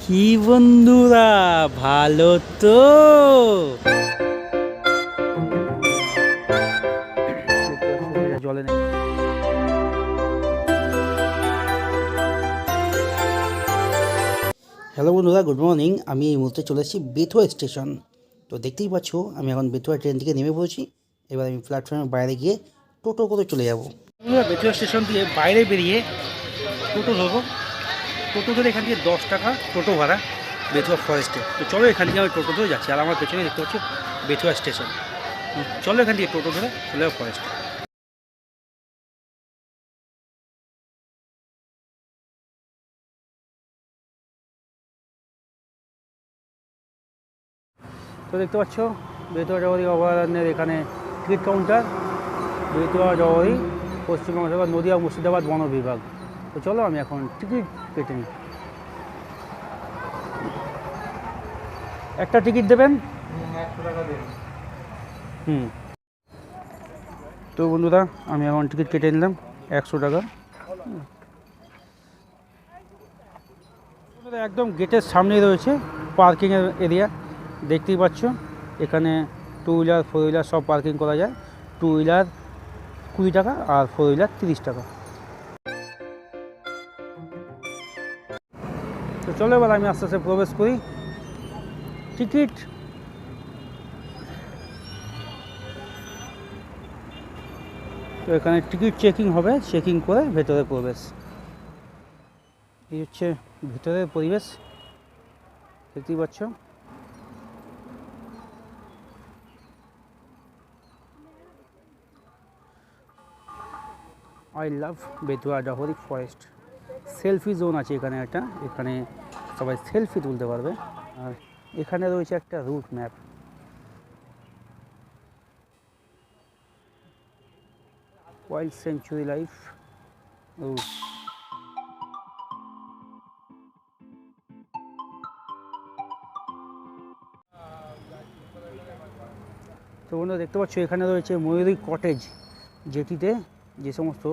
কি বন্ধুরা, ভালো তো? জলে নেই। হ্যালো বন্ধুরা, গুড মর্নিং। আমি এই মুহূর্তে চলে এসেছি বেথুয়া স্টেশন। তো দেখতেই পাচ্ছ, আমি এখন বেথুয়া ট্রেন থেকে নেমে পড়েছি। এবার আমি প্ল্যাটফর্মের বাইরে গিয়ে টোটো করে চলে যাব। বেথুয়া স্টেশন দিয়ে বাইরে বেরিয়ে টোটো ধরবো। টোটো ধরে এখান থেকে 10 টাকা টোটো ভাড়া বেথুয়া ফরেস্টে। তো চলো, এখান থেকে আমি টোটো ধরে যাচ্ছি। আর আমার পেছনে দেখতে পাচ্ছি বেথুয়া স্টেশন। চলো, এখান থেকে টোটো ধরে চলে যাবো ফরেস্টে। তো দেখতে পাচ্ছ, বেতুয়া জওয়ারি অভয়ারণ্যের এখানে টিকিট কাউন্টার। বেতুয়া জওয়ারি, পশ্চিমবঙ্গ সরকার, নদিয়া মুর্শিদাবাদ বন বিভাগ। তো চলো, আমি এখন টিকিট কেটে নিই। একটা টিকিট দেবেন? 100 টাকা দেবেন। তো বন্ধুরা, আমি এখন টিকিট কেটে নিলাম 100 টাকা। একদম গেটের সামনেই রয়েছে পার্কিংয়ের এরিয়া। দেখতেই পাচ্ছ, এখানে 2 হুইলার 4 হুইলার সব পার্কিং করা যায়। 2 হুইলার 20 টাকা আর 4 হুইলার 30 টাকা। তো চলো, এবার আমি আস্তে আস্তে প্রবেশ করি। টিকিট। তো এখানে টিকিট চেকিং হবে, চেকিং করে ভেতরে প্রবেশ। এই হচ্ছে ভেতরের পরিবেশ, দেখতেই পাচ্ছ। I love Bethuadahari forest. Selfie zone আছে এখানে একটা, এখানে সবাই সেলফি তুলতে পারবে। আর এখানে রয়েছে একটা route map. Wild century life route. তো বন্ধুরা, দেখতে পাচ্ছ এখানে রয়েছে ময়ূরী কটেজ, যেটিতে যে সমস্ত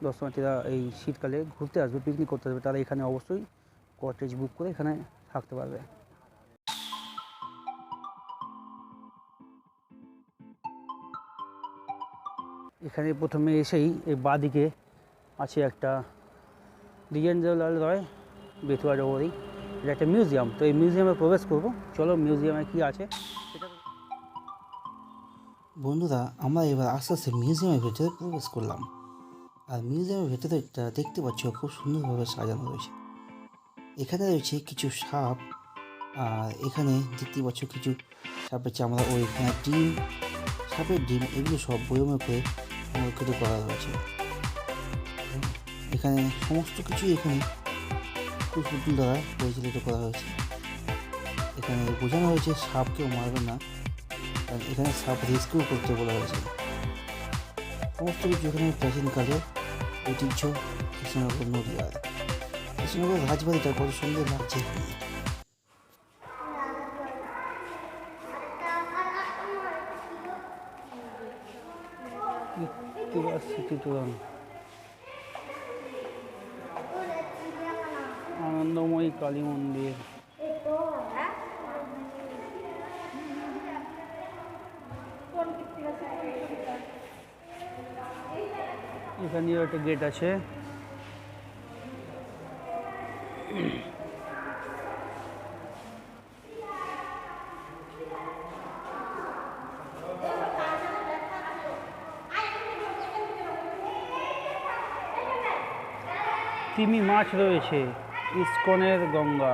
দর্শনার্থীরা এই শীতকালে ঘুরতে আসবে, পিকনিক করতে আসবে, তারা এখানে অবশ্যই কটেজ বুক করে এখানে থাকতে পারবে। এখানে প্রথমে এসেই এই বাঁদিকে আছে একটা দ্বিজেন্দ্রলাল রয় বেতুয়া জওয়ারি, এটা একটা মিউজিয়াম। তো এই মিউজিয়ামে প্রবেশ করব। চলো, মিউজিয়ামে কি আছে সেটা। বন্ধুরা, আমরা এবার আস্তে আস্তে মিউজিয়ামের ভেতরে প্রবেশ করলাম। আর মিউজিয়ামের ভেতরে দেখতে পাচ্ছ খুব সুন্দরভাবে সাজানো রয়েছে। এখানে রয়েছে কিছু সাপ, আর এখানে দেখতে পাচ্ছ কিছু সাপের চামড়া ও এখানে ডিম, সাপের ডিম, এগুলো সব বয়মে করে সংরক্ষিত করা হয়েছে। এখানে সমস্ত কিছুই এখানে খুব পুতুল দ্বারা পরিচালিত করা হয়েছে। এখানে বোঝানো হয়েছে সাপ কেউ মারবে না, কারণ এখানে সাপ রেস্কিউ করতে বলা হয়েছে। সমস্ত কিছু এখানে প্রাচীনকালের ঐতিহ্য কৃষ্ণনগর নদীয়ার। কৃষ্ণনগর রাজবাড়িটা কত সুন্দর লাগছে। স্মৃতি তোরণ, আনন্দময়ী কালী মন্দির। এখানেও একটা গেট আছে। তিমি মাছ রয়েছে, ইস্কনের গঙ্গা।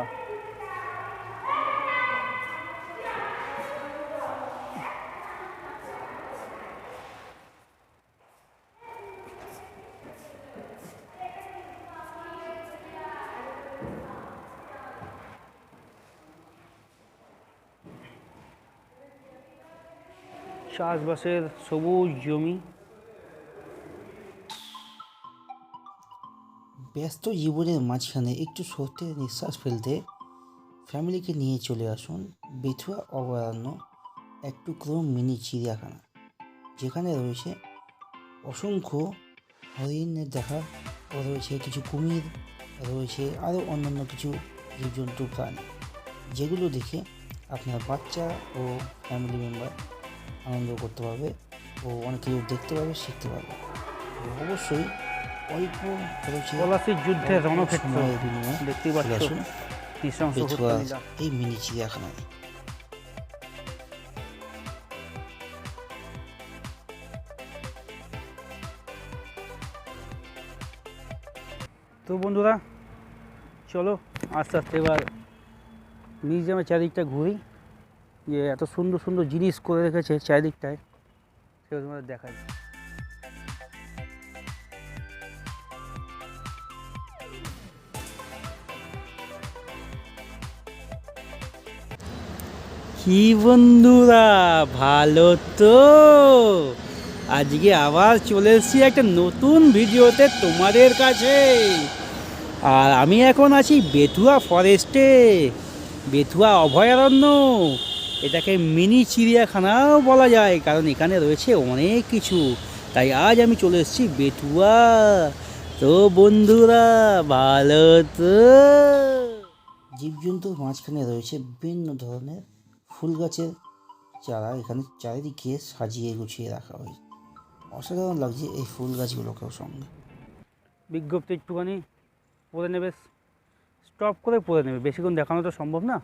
চাষবাসের সবুজ জমি। ব্যস্ত জীবনের মাঝখানে একটু সত্যের নিঃশ্বাস ফেলতে ফ্যামিলিকে নিয়ে চলে আসুন বেথুয়া অভয়ারণ্য, এক টুকরো মিনি চিড়িয়াখানা, যেখানে রয়েছে অসংখ্য হরিণের দেখা, রয়েছে কিছু কুমির, রয়েছে আরও অন্যান্য কিছু জীবজন্তু প্রাণী, যেগুলো দেখে আপনার বাচ্চা ও ফ্যামিলি মেম্বার আনন্দ করতে পারবে ও অনেক কিছু দেখতে পারবে, শিখতে পারবে। অবশ্যই অল্প খরচে পলাশির যুদ্ধে রণক্ষেত্র সময়ের বিনিময়ে দেখতেই চলে পাচ্ছ, আসুন নৃশংস বেথুয়া হত্যালীলা। এই মিনি চিড়িয়াখানায়। তো বন্ধুরা চলো আস্তে আস্তে এবার মিউজিয়ামের চারিদিকটা ঘুরি, যে এত সুন্দর সুন্দর জিনিস করে রেখেছে চারিদিকটায়, সেগুলো তোমাদের দেখাই। কি বন্ধুরা, ভালো তো? আজকে আবার চলে এসেছি একটা নতুন ভিডিওতে তোমাদের কাছে। আর আমি এখন আছি বেথুয়া ফরেস্টে, বেথুয়া অভয়ারণ্য। এটাকে মিনি চিড়িয়াখানাও বলা যায়, কারণ এখানে রয়েছে অনেক কিছু। তাই আজ আমি চলে এসেছি বেথুয়া। তো বন্ধুরা ভালো তো? জীবজন্তুর মাঝখানে রয়েছে বিভিন্ন ধরনের ফুল গাছের চারা, এখানে চারিদিকে সাজিয়ে গুছিয়ে রাখা হয়েছে। অসাধারণ লাগছে এই ফুল গাছগুলোকেও সঙ্গে। বিজ্ঞপ্তি একটুখানি পড়ে নেবে, স্টপ করে পড়ে নেবে, বেশিক্ষণ দেখানো তো সম্ভব না।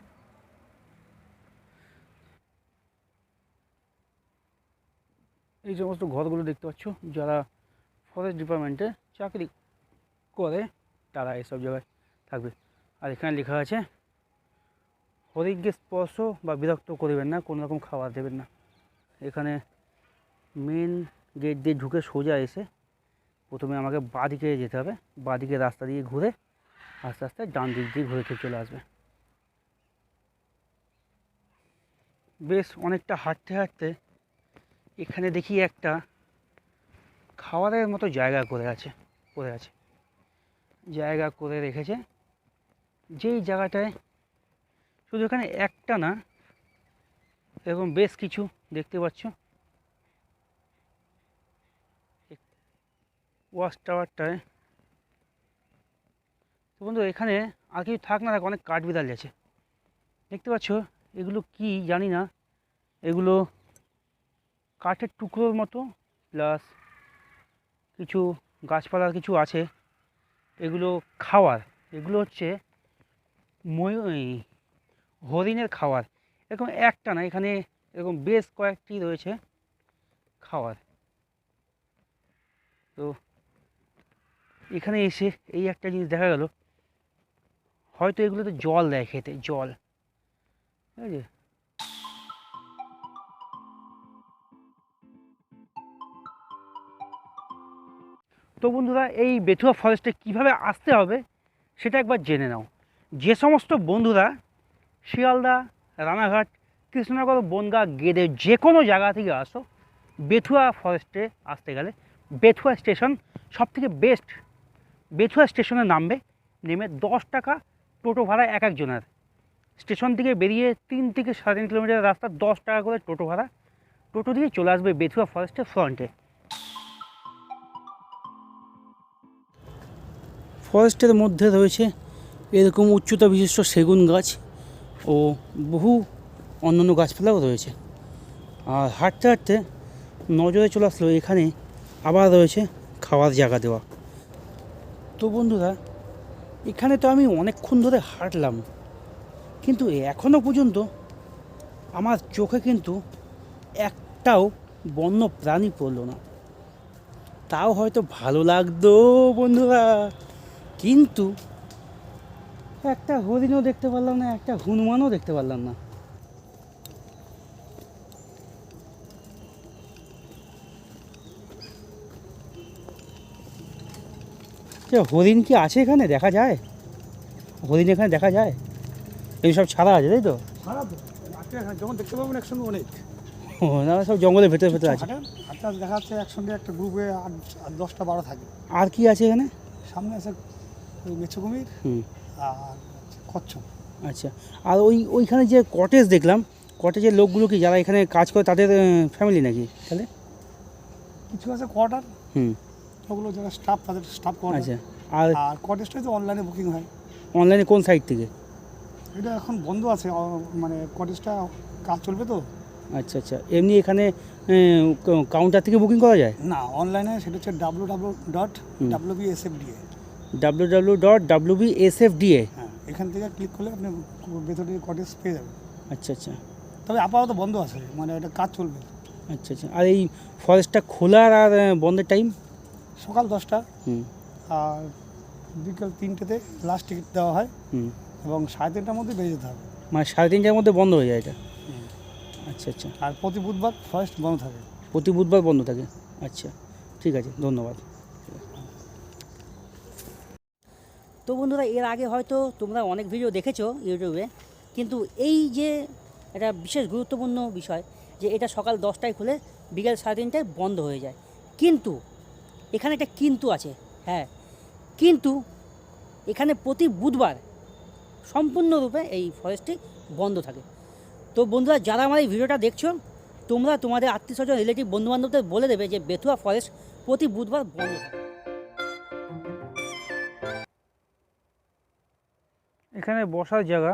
এই সমস্ত ঘরগুলো দেখতে পাচ্ছ, যারা ফরেস্ট ডিপার্টমেন্টে চাকরি করে তারা এসব জায়গায় থাকবে। আর এখানে লেখা আছে হরিণকে স্পর্শ বা বিরক্ত করবেন না, কোনো রকম খাবার দেবেন না। এখানে মেন গেট দিয়ে ঢুকে সোজা এসে প্রথমে আমাকে বাঁদিকে যেতে হবে, বাঁদিকে রাস্তা দিয়ে ঘুরে আস্তে আস্তে ডান দিক দিয়ে ঘুরে ফিরে চলে আসবে। বেশ অনেকটা হাঁটতে হাঁটতে এখানে দেখি একটা খাওয়ারের মতো জায়গা করে আছে, জায়গা করে রেখেছে, যেই জায়গাটায় শুধু এখানে একটা না, এরকম বেশ কিছু দেখতে পাচ্ছ। ওয়াচ টাওয়ারটায় তো বন্ধু এখানে আর কিছু থাক না থাক, অনেক কাঠ বিড়াল আছে দেখতে পাচ্ছ। এগুলো কি জানি না, এগুলো কাঠের টুকরোর মতো, প্লাস কিছু গাছপালার কিছু আছে। এগুলো খাওয়ার, এগুলো হচ্ছে হরিণের খাওয়ার। এরকম একটা না, এখানে এরকম বেশ কয়েকটি রয়েছে খাওয়ার। তো এখানে এসে এই একটা জিনিস দেখা গেল, হয়তো এগুলোতে জল দেয় খেতে, জল, ঠিক আছে। তো বন্ধুরা এই বেথুয়া ফরেস্টে কিভাবে আসতে হবে সেটা একবার জেনে নাও। যে সমস্ত বন্ধুরা শিয়ালদা, রানাঘাট, কৃষ্ণনগর, বনগাঁ, গেদে যে কোনো জায়গা থেকে আসো, বেথুয়া ফরেস্টে আসতে গেলে বেথুয়া স্টেশন সবথেকে বেস্ট। বেথুয়া স্টেশনে নামবে, নেমে 10 টাকা টোটো ভাড়া এক একজনের। স্টেশন থেকে বেরিয়ে 3 থেকে 3.5 কিলোমিটার রাস্তা, 10 টাকা করে টোটো ভাড়া। টোটো দিয়ে চলে আসবে বেথুয়া ফরেস্টের ফ্রন্টে। ফরেস্টের মধ্যে রয়েছে এরকম উচ্চতা বিশিষ্ট সেগুন গাছ ও বহু অন্যান্য গাছপালাও রয়েছে। আর হাঁটতে হাঁটতে নজরে চলে আসলো এখানে আবার রয়েছে খাওয়ার জায়গা দেওয়া। তো বন্ধুরা এখানে তো আমি অনেকক্ষণ ধরে হাঁটলাম, কিন্তু এখনও পর্যন্ত আমার চোখে কিন্তু একটাও বন্য প্রাণী পড়লো না। তাও হয়তো ভালো লাগতো বন্ধুরা, কিন্তু একটা হরিণও দেখতে পারলাম না, একটা হনুমানও দেখতে পারলাম না। হরিণ কি আছে এখানে দেখা যায়? হরিণ এখানে দেখা যায়? এই সব ছাড়া আছে তাই তো? যখন দেখতে পাবেন একসঙ্গে অনেক, ও না, সব জঙ্গলের ভেতরে ভেতরে আছে। হাঁটতে দেখা যাচ্ছে একসঙ্গে একটা গ্রুপে 8-10টা 12 থাকে। আর কি আছে এখানে? সামনে আছে ওই মেছো কুমির আর কচ্ছপ। আচ্ছা, আর ওইখানে যে কটেজ দেখলাম, কটেজের লোকগুলো কি যারা এখানে কাজ করে তাদের ফ্যামিলি নাকি তাহলে? কিছু আছে কোয়ার্টার, ওগুলো যারা স্টাফ তাদের স্টাফ কোয়ার্টার। আচ্ছা, আর কটেজটাই তো অনলাইনে বুকিং হয়। অনলাইনে কোন সাইট থেকে? এটা এখন বন্ধ আছে, মানে কটেজটা কাজ চলবে তো। আচ্ছা আচ্ছা, এমনি এখানে কাউন্টার থেকে বুকিং করা যায়? না, অনলাইনে সেটা হচ্ছে www.wbsfda। www.wbsfda। হ্যাঁ, এখান থেকে ক্লিক করলে আপনি ভেতরে কটেজ পেয়ে যাবেন। আচ্ছা আচ্ছা তবে আপাতত বন্ধ আছে, মানে এটা কাজ চলবে। আচ্ছা আচ্ছা, আর এই ফরেস্টটা খোলার আর বন্ধের টাইম? সকাল 10টা হুম আর বিকেল 3টেতে লাস্ট টিকিট দেওয়া হয়, হুম, এবং 3:30টার মধ্যে বেরিয়ে যেতে হবে। মানে 3:30টার মধ্যে বন্ধ হয়ে যায় এটা? আচ্ছা আচ্ছা, আর প্রতি বুধবার ফরেস্ট বন্ধ থাকে। প্রতি বুধবার বন্ধ থাকে? আচ্ছা, ঠিক আছে, ধন্যবাদ। তো বন্ধুরা, এর আগে হয়তো তোমরা অনেক ভিডিও দেখেছো ইউটিউবে, কিন্তু এই যে একটা বিশেষ গুরুত্বপূর্ণ বিষয় যে এটা সকাল 10টায় খুলে বিকেল 3:30টায় বন্ধ হয়ে যায়, কিন্তু এখানে একটা কিন্তু আছে। হ্যাঁ, কিন্তু এখানে প্রতি বুধবার সম্পূর্ণরূপে এই ফরেস্টটি বন্ধ থাকে। তো বন্ধুরা, যারা আমার এই ভিডিওটা দেখছো, তোমরা তোমাদের আত্মীয় স্বজন, রিলেটিভ, বন্ধুবান্ধবদের বলে দেবে যে বেথুয়া ফরেস্ট প্রতি বুধবার বন্ধ থাকে। এখানে বসার জায়গা,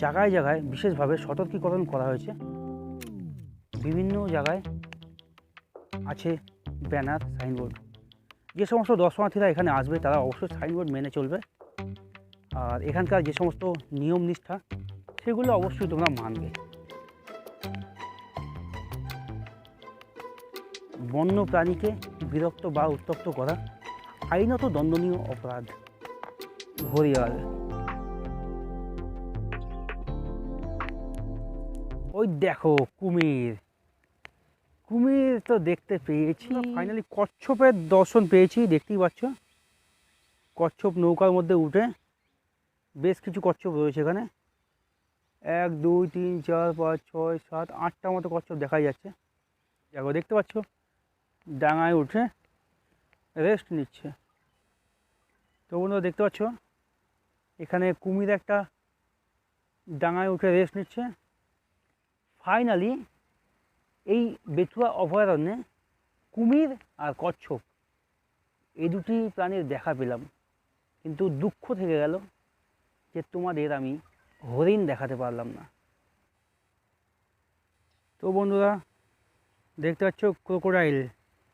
জায়গায় জায়গায় বিশেষভাবে সতর্কীকরণ করা হয়েছে। বিভিন্ন জায়গায় আছে ব্যানার, সাইনবোর্ড। যে সমস্ত দর্শনার্থীরা এখানে আসবে তারা অবশ্যই সাইনবোর্ড মেনে চলবে, আর এখানকার যে সমস্ত নিয়ম নিষ্ঠা সেগুলো অবশ্যই তোমরা মানবে। বন্য প্রাণীকে বিরক্ত বা উত্ত্যক্ত করা আইনত দণ্ডনীয় অপরাধ। ঘড়িয়াল, ওই দেখো কুমির। কুমির তো দেখতে পেয়েছি, ফাইনালি কচ্ছপের দর্শন পেয়েছি। দেখতেই পাচ্ছ, কচ্ছপ নৌকার মধ্যে উঠে, বেশ কিছু কচ্ছপ রয়েছে এখানে। 1 2 3 4 5 6 7 8টা মতো কচ্ছপ দেখা যাচ্ছে। দেখো, দেখতে পাচ্ছ, ডাঙায় উঠে রেস্ট নিচ্ছে। তো বন্ধুরা, দেখতে পাচ্ছ এখানে কুমির একটা ডাঙায় উঠে রেস্ট নিচ্ছে। ফাইনালি এই বেথুয়া অভয়ারণ্যে কুমির আর কচ্ছপ এই দুটি প্রাণীর দেখা পেলাম, কিন্তু দুঃখ থেকে গেল যে তোমাদের আমি হরিণ দেখাতে পারলাম না। তো বন্ধুরা, দেখতে পাচ্ছ ক্রোকোডাইল,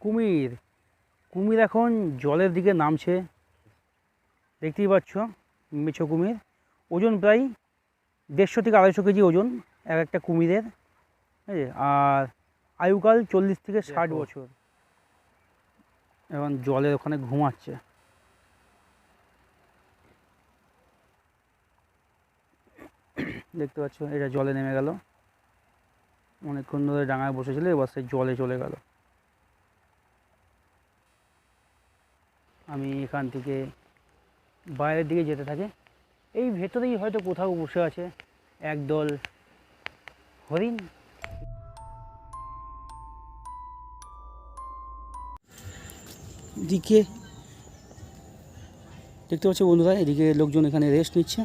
কুমির। কুমির এখন জলের দিকে নামছে, দেখতেই পাচ্ছ। মেছো কুমির, ওজন প্রায় 150 থেকে 250 কেজি ওজন এক একটা কুমিরের। ঠিক আছে, আর আয়ুকাল 40 থেকে 60 বছর। এখন জলের ওখানে ঘুমাচ্ছে। দেখতে পাচ্ছ, এটা জলে নেমে গেল। অনেকক্ষণ ধরে ডাঙায় বসেছিল, এবার সে জলে চলে গেল। আমি এখান থেকে বাইরের দিকে যেতে থাকি। এই ভেতরেই হয়তো কোথাও বসে আছে একদল হরিণ। দিকে দেখতে পাচ্ছ বন্ধুরা, এদিকে লোকজন এখানে রেস্ট নিচ্ছে,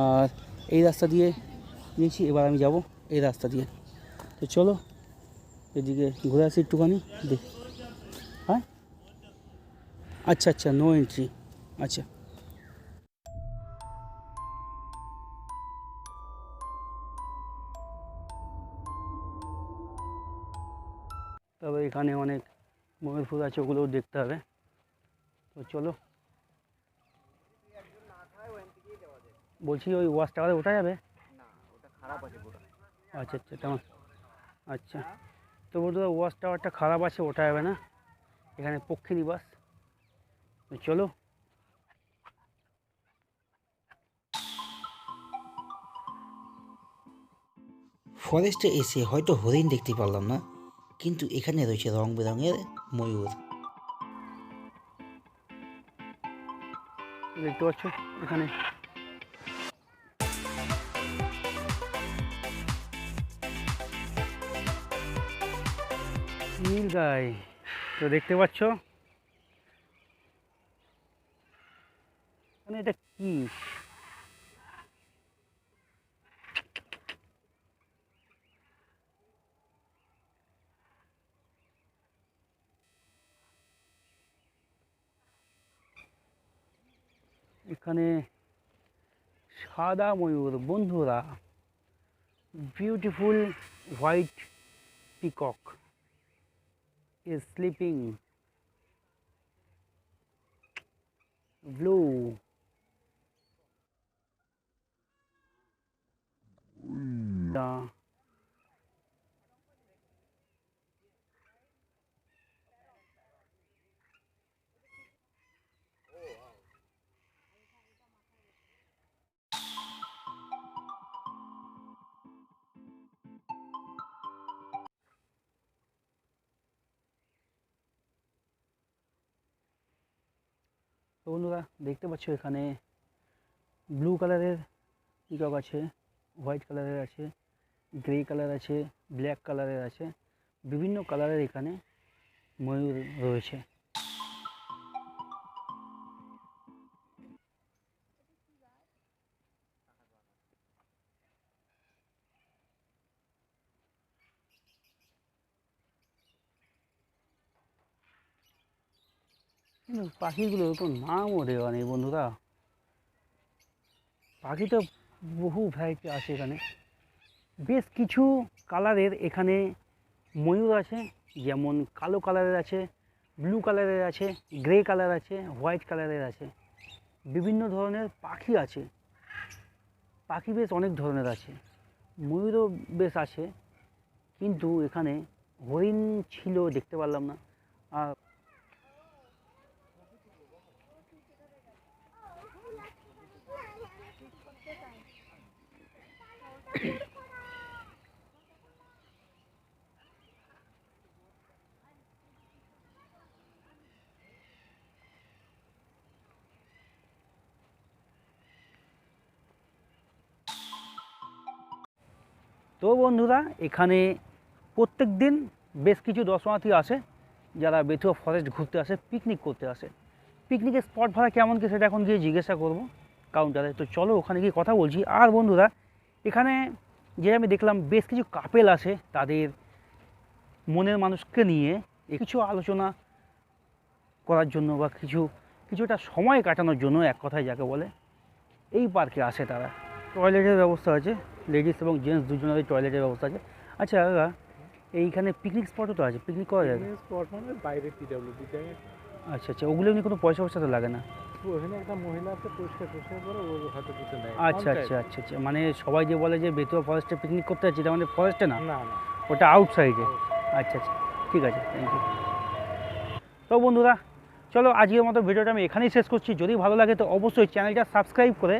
আর এই রাস্তা দিয়ে নিয়েছি। এবার আমি যাব এই রাস্তা দিয়ে। তো চলো এদিকে ঘুরে আসি একটুখানি। দেখ, হ্যাঁ, আচ্ছা আচ্ছা, নো এন্ট্রি। আচ্ছা, তবে এখানে অনেক ময়ূর ফুল আছে, ওগুলোও দেখতে হবে। তো চলো, বলছি ওই ওয়াচ টাওয়ারে ওঠা যাবে? আচ্ছা আচ্ছা, তেমন। আচ্ছা, তো বন্ধুরা, ওয়াচ টাওয়ারটা খারাপ আছে, ওঠা যাবে না। এখানে পক্ষী নিবাস। তো চলো। ফরেস্টে এসে হয়তো হরিণ দেখতে পারলাম না, কিন্তু এখানে রয়েছে রং বেরঙের ময়ূর। দেখতে পাচ্ছ এখানে নীল গাই। তো দেখতে পাচ্ছ মানে এটা কি? এখানে সাদা ময়ূর বন্ধুরা, beautiful white peacock is sleeping. Blue. Yeah. তো বন্ধুরা দেখতে পাচ্ছ এখানে ব্লু কালারের পিকক আছে, হোয়াইট কালারের আছে, গ্রে কালার আছে, ব্ল্যাক কালারের আছে, বিভিন্ন কালারের এখানে ময়ূর রয়েছে। কিন্তু পাখিগুলোর তো নামও দেওয়া নেই বন্ধুরা। পাখি তো বহু ভ্যারাইটি আছে এখানে, বেশ কিছু কালারের এখানে ময়ূর আছে, যেমন কালো কালারের আছে, ব্লু কালারের আছে, গ্রে কালার আছে, হোয়াইট কালারের আছে, বিভিন্ন ধরনের পাখি আছে। পাখি বেশ অনেক ধরনের আছে, ময়ূরও বেশ আছে, কিন্তু এখানে হরিণ ছিল দেখতে পারলাম না। আর তো বন্ধুরা এখানে প্রত্যেক দিন বেশ কিছু দর্শনার্থী আসে, যারা বেথুয়া ফরেস্ট ঘুরতে আসে, পিকনিক করতে আসে। পিকনিকের স্পট ভাড়া কেমন কি সেটা এখন গিয়ে জিজ্ঞাসা করব কাউন্টারে। তো চলো ওখানে গিয়ে কথা বলছি। আর বন্ধুরা এখানে যে আমি দেখলাম বেশ কিছু কাপেল আছে, তাদের মনের মানুষকে নিয়ে কিছু আলোচনা করার জন্য বা কিছুটা সময় কাটানোর জন্য, এক কথায় যাকে বলে, এই পার্কে আসে তারা। টয়লেটের ব্যবস্থা আছে, লেডিস এবং জেন্টস দুজনেরই টয়লেটের ব্যবস্থা আছে। আচ্ছা দাদা, এইখানে পিকনিক স্পটও তো আছে, পিকনিক করা যায়? স্পট মানে বাইরে পিডব্লিউডি জায়গা। আচ্ছা আচ্ছা, ওগুলো এমনি কোনো পয়সা তো লাগে না? ওখানে একটা মহিলা আছে, পরিষ্কার করে ওর হাতে দিতে নেয়। আচ্ছা আচ্ছা আচ্ছা আচ্ছা, মানে সবাই যে বলে যে বেতুয়া ফরেস্টে পিকনিক করতে যাচ্ছে, এটা মানে ফরেস্টে না, না না, ওটা আউটসাইডে। আচ্ছা আচ্ছা, ঠিক আছে, থ্যাংক ইউ। তো বন্ধুরা চলো আজকের মতো ভিডিওটা আমি এখানেই শেষ করছি। যদি ভালো লাগে তো অবশ্যই চ্যানেলটা সাবস্ক্রাইব করে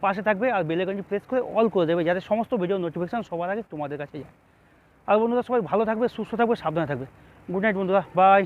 পাশে থাকবে, আর বেল আইকনটি প্রেস করে অল করে দেবে, যাতে সমস্ত ভিডিও নোটিফিকেশান সবার আগে তোমাদের কাছে যায়। আর বন্ধুরা সবাই ভালো থাকবে, সুস্থ থাকবে, সাবধানে থাকবে। গুড নাইট বন্ধুরা, বাই।